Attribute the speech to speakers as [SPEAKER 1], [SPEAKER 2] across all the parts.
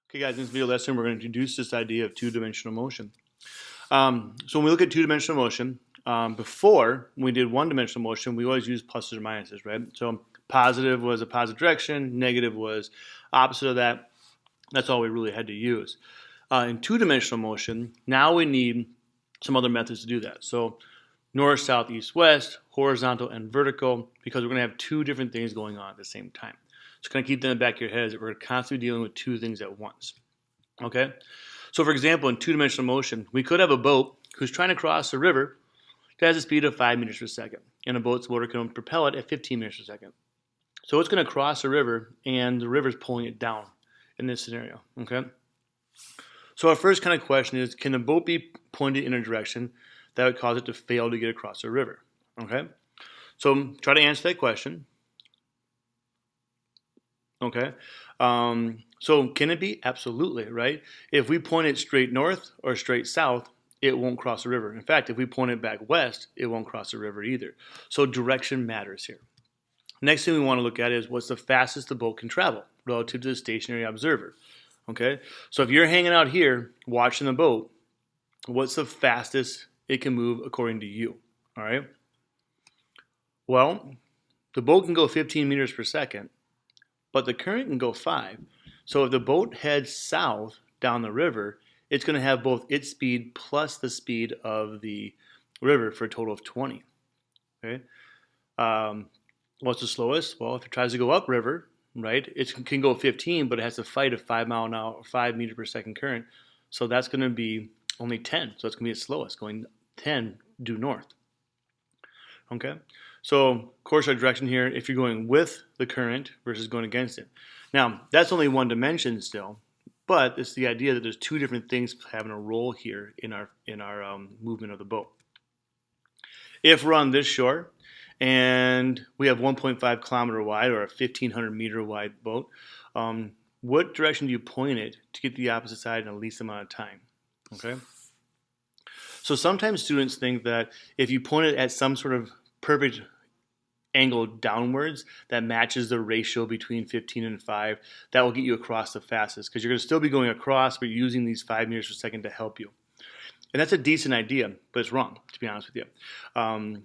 [SPEAKER 1] Okay, guys, in this video lesson, we're going to introduce this idea of two-dimensional motion. So when we look at two-dimensional motion, before when we did one-dimensional motion, we always used pluses or minuses, right? So positive was a positive direction, negative was opposite of that. That's all we really had to use. In two-dimensional motion, now we need some other methods to do that. So north, south, east, west, horizontal, and vertical, because we're going to have two different things going on at the same time. So kind of keep that in the back of your head is that we're constantly dealing with two things at once. Okay? So for example, in two-dimensional motion, we could have a boat who's trying to cross a river that has a speed of 5 meters per second, and a boat's motor can propel it at 15 meters per second. So it's going to cross a river, and the river's pulling it down in this scenario. Okay? So our first kind of question is, can the boat be pointed in a direction that would cause it to fail to get across a river? Okay? So try to answer that question. Okay. So can it be? Absolutely, right? If we point it straight north or straight south, it won't cross a river. In fact, if we point it back west, it won't cross a river either. So direction matters here. Next thing we want to look at is what's the fastest the boat can travel relative to the stationary observer. Okay. So if you're hanging out here watching the boat, what's the fastest it can move according to you? All right. Well, the boat can go 15 meters per second, but the current can go 5. So if the boat heads south down the river, it's going to have both its speed plus the speed of the river for a total of 20. Okay. What's the slowest? Well, if it tries to go upriver, right, it can go 15, but it has to fight a 5 mile an hour, 5 meter per second current. So that's going to be only 10. So it's going to be its slowest, going 10 due north. Okay. So, of course, our direction here, if you're going with the current versus going against it. Now, that's only one dimension still, but it's the idea that there's two different things having a role here in our movement of the boat. If we're on this shore and we have 1.5 kilometer wide or a 1,500 meter wide boat, what direction do you point it to get the opposite side in the least amount of time? Okay. So sometimes students think that if you point it at some sort of perfect angle downwards that matches the ratio between 15 and 5, that will get you across the fastest, because you're going to still be going across, but you're using these 5 meters per second to help you. And that's a decent idea, but it's wrong, to be honest with you.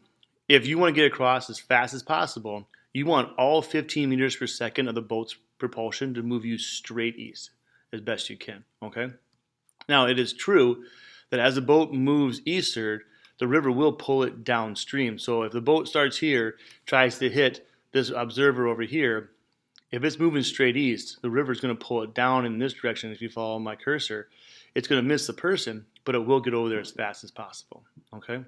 [SPEAKER 1] If you want to get across as fast as possible, you want all 15 meters per second of the boat's propulsion to move you straight east as best you can. Okay. Now, it is true that as the boat moves eastward, the river will pull it downstream. So if the boat starts here, tries to hit this observer over here, if it's moving straight east, the river is going to pull it down in this direction. If you follow my cursor, it's going to miss the person, but it will get over there as fast as possible. Okay.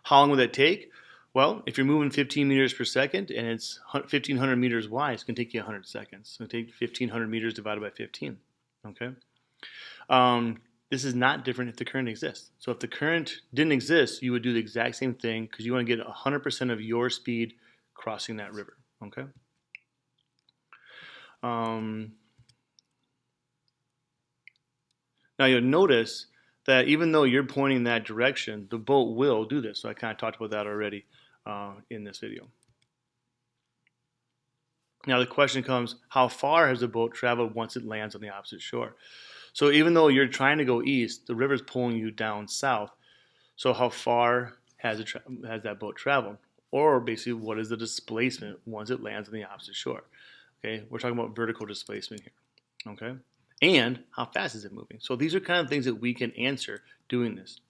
[SPEAKER 1] How long will that take? Well, if you're moving 15 meters per second and it's 1,500 meters wide, it's going to take you 100 seconds. It's going to take 1,500 meters divided by 15. Okay. This is not different if the current exists. So if the current didn't exist, you would do the exact same thing because you want to get 100% of your speed crossing that river. Okay. Now you'll notice that even though you're pointing that direction, the boat will do this. So I kind of talked about that already in this video. Now the question comes, how far has the boat traveled once it lands on the opposite shore? So even though you're trying to go east, the river's pulling you down south. So how far has that boat traveled? Or basically, what is the displacement once it lands on the opposite shore? Okay, we're talking about vertical displacement here. Okay, and how fast is it moving? So these are kind of things that we can answer doing this.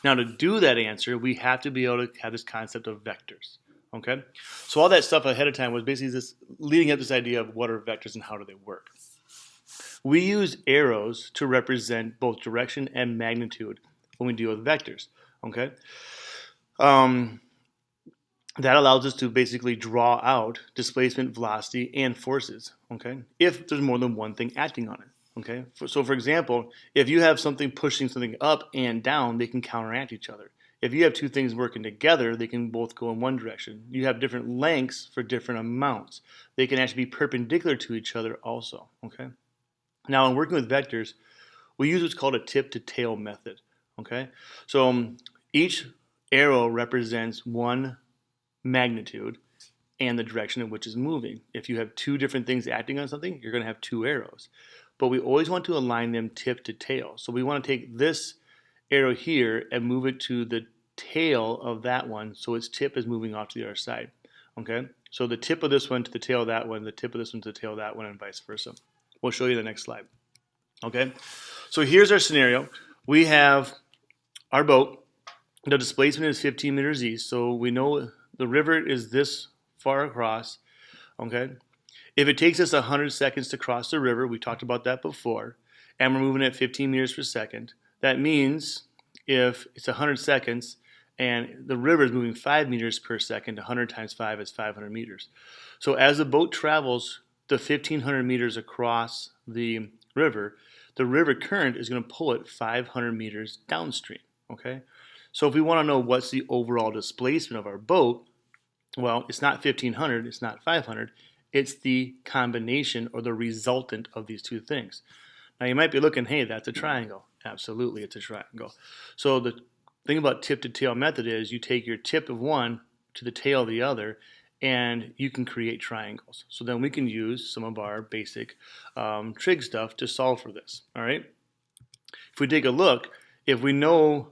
[SPEAKER 1] Now to do that answer, we have to be able to have this concept of vectors. Okay, so all that stuff ahead of time was basically this leading up this idea of what are vectors and how do they work. We use arrows to represent both direction and magnitude when we deal with vectors. Okay, that allows us to basically draw out displacement, velocity, and forces. Okay, if there's more than one thing acting on it. Okay, so for example, if you have something pushing something up and down, they can counteract each other. If you have two things working together, they can both go in one direction. You have different lengths for different amounts. They can actually be perpendicular to each other also. Okay. Now, in working with vectors, we use what's called a tip-to-tail method. Okay, so each arrow represents one magnitude and the direction in which it's moving. If you have two different things acting on something, you're going to have two arrows. but we always want to align them tip to tail. So we want to take this arrow here and move it to the tail of that one, so its tip is moving off to the other side. Okay, so the tip of this one to the tail of that one, the tip of this one to the tail of that one, and vice versa. We'll show you the next slide. Okay, so here's our scenario. We have our boat. The displacement is 15 meters east, so we know the river is this far across. Okay, if it takes us 100 seconds to cross the river, we talked about that before, and we're moving at 15 meters per second, that means if it's 100 seconds and the river is moving 5 meters per second, 100 times 5 is 500 meters. So as the boat travels the 1,500 meters across the river current is going to pull it 500 meters downstream. Okay, so if we want to know what's the overall displacement of our boat, well, it's not 1,500, it's not 500, it's the combination or the resultant of these two things. Now you might be looking, hey, that's a triangle. Absolutely, it's a triangle. So the thing about tip to tail method is you take your tip of one to the tail of the other, and you can create triangles. So then we can use some of our basic trig stuff to solve for this. All right. If we take a look, if we know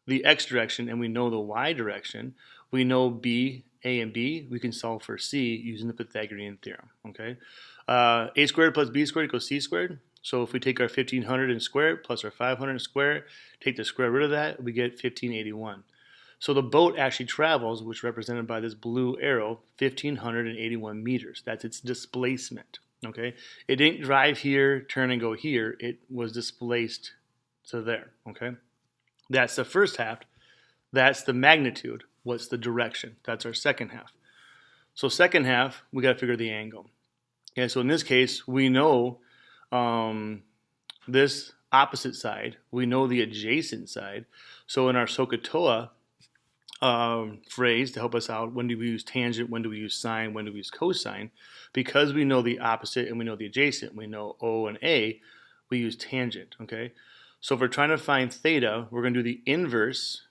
[SPEAKER 1] the x direction and we know the y direction, we know b, a, and b. We can solve for c using the Pythagorean theorem. Okay. A squared plus b squared equals c squared. So if we take our 1,500 and square it plus our 500 and square it, take the square root of that, we get 1,581. So the boat actually travels, which is represented by this blue arrow, 1,581 meters. That's its displacement. Okay, it didn't drive here, turn and go here. It was displaced to there. Okay, that's the first half. That's the magnitude. What's the direction? That's our second half. So second half, we got to figure the angle. Okay, so in this case, we know this opposite side. We know the adjacent side. So in our SOHCAHTOA phrase to help us out, when do we use tangent, when do we use sine, when do we use cosine, because we know the opposite and we know the adjacent, we know O and A, we use tangent. Okay, so if we're trying to find theta, we're going to do the inverse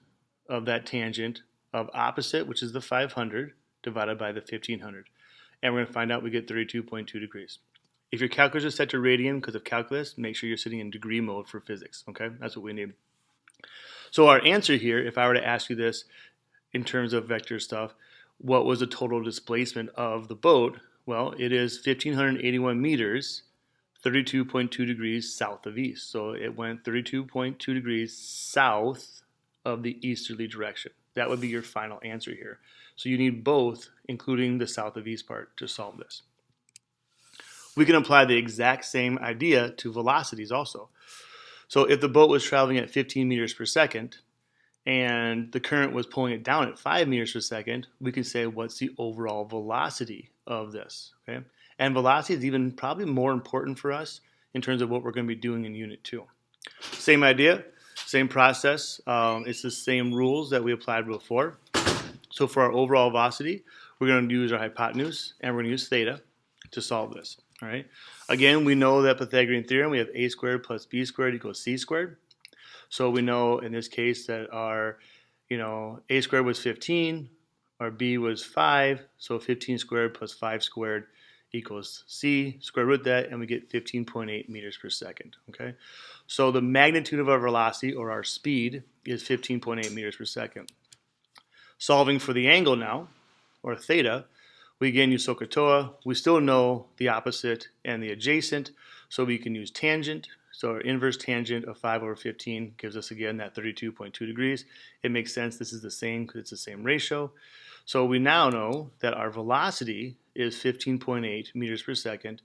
[SPEAKER 1] of that tangent of opposite, which is the 500, divided by the 1,500, and we're going to find out we get 32.2 degrees. If your calculator is set to radian because of calculus, make sure you're sitting in degree mode for physics. Okay, that's what we need. So our answer here, if I were to ask you this in terms of vector stuff, what was the total displacement of the boat? Well, it is 1,581 meters, 32.2 degrees south of east. So it went 32.2 degrees south of the easterly direction. That would be your final answer here. So you need both, including the south of east part, to solve this. We can apply the exact same idea to velocities also. So if the boat was traveling at 15 meters per second, and the current was pulling it down at 5 meters per second, we can say what's the overall velocity of this. Okay, and velocity is even probably more important for us in terms of what we're going to be doing in Unit 2. Same idea, same process. It's the same rules that we applied before. So for our overall velocity, we're going to use our hypotenuse, and we're going to use theta to solve this. All right. Again, we know that Pythagorean theorem, we have a squared plus b squared equals c squared. So we know in this case that our, a squared was 15, our b was 5, so 15 squared plus 5 squared equals c, square root that, and we get 15.8 meters per second. Okay, so the magnitude of our velocity, or our speed, is 15.8 meters per second. Solving for the angle now, or theta, we again use SOHCAHTOA. We still know the opposite and the adjacent, so we can use tangent. So our inverse tangent of 5 over 15 gives us again that 32.2 degrees. It makes sense this is the same because it's the same ratio. So we now know that our velocity is 15.8 meters per second,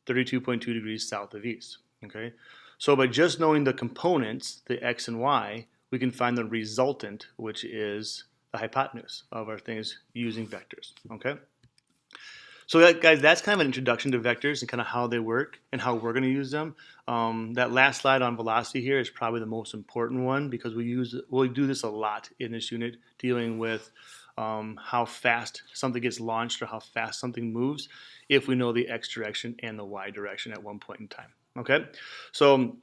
[SPEAKER 1] 32.2 degrees south of east. Okay, so by just knowing the components, the x and y, we can find the resultant, which is the hypotenuse of our things using vectors. Okay. So guys, that's kind of an introduction to vectors and kind of how they work and how we're going to use them. That last slide on velocity here is probably the most important one because we'll do this a lot in this unit, dealing with how fast something gets launched or how fast something moves if we know the x direction and the y direction at one point in time. Okay, so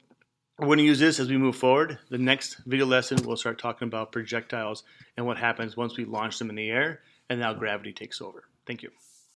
[SPEAKER 1] we're going to use this as we move forward. The next video lesson, we'll start talking about projectiles and what happens once we launch them in the air and now gravity takes over. Thank you.